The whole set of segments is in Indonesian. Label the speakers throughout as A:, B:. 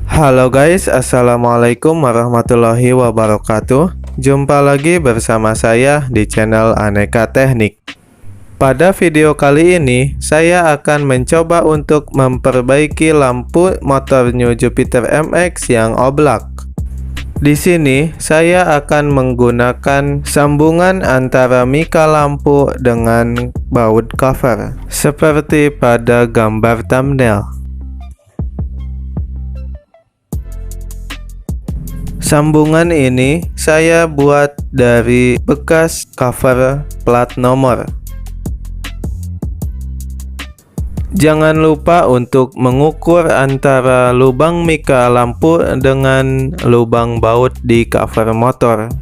A: Halo guys, assalamualaikum warahmatullahi wabarakatuh. Jumpa lagi bersama saya di channel Aneka Teknik. Pada video kali ini, saya akan mencoba untuk memperbaiki lampu motor New Jupiter MX yang oblak. Di sini, saya akan menggunakan sambungan antara mika lampu dengan baut cover, seperti pada gambar thumbnail. Sambungan ini saya buat dari bekas cover plat nomor. Jangan lupa untuk mengukur antara lubang mika lampu dengan lubang baut di cover motor.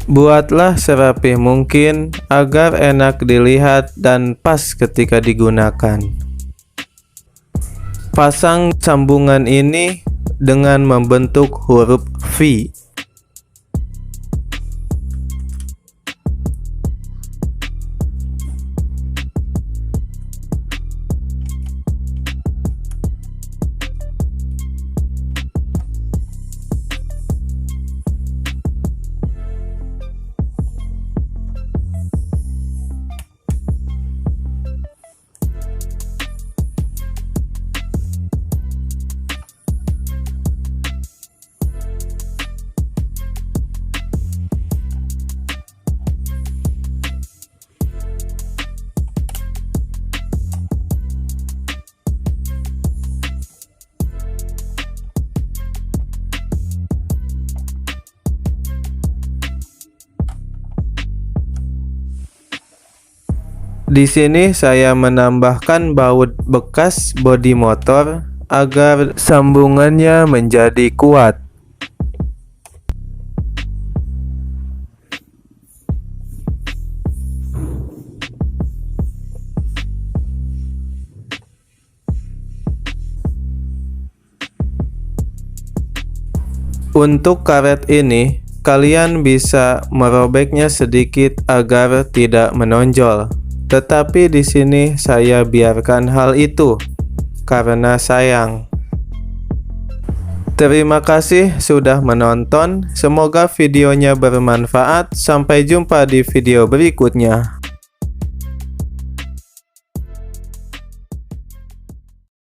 A: Buatlah serapih mungkin agar enak dilihat dan pas ketika digunakan. Pasang sambungan ini dengan membentuk huruf V. Di sini saya menambahkan baut bekas bodi motor agar sambungannya menjadi kuat. Untuk karet ini, kalian bisa merobeknya sedikit agar tidak menonjol. Tetapi di sini saya biarkan hal itu karena sayang. Terima kasih sudah menonton. Semoga videonya bermanfaat. Sampai jumpa di video berikutnya.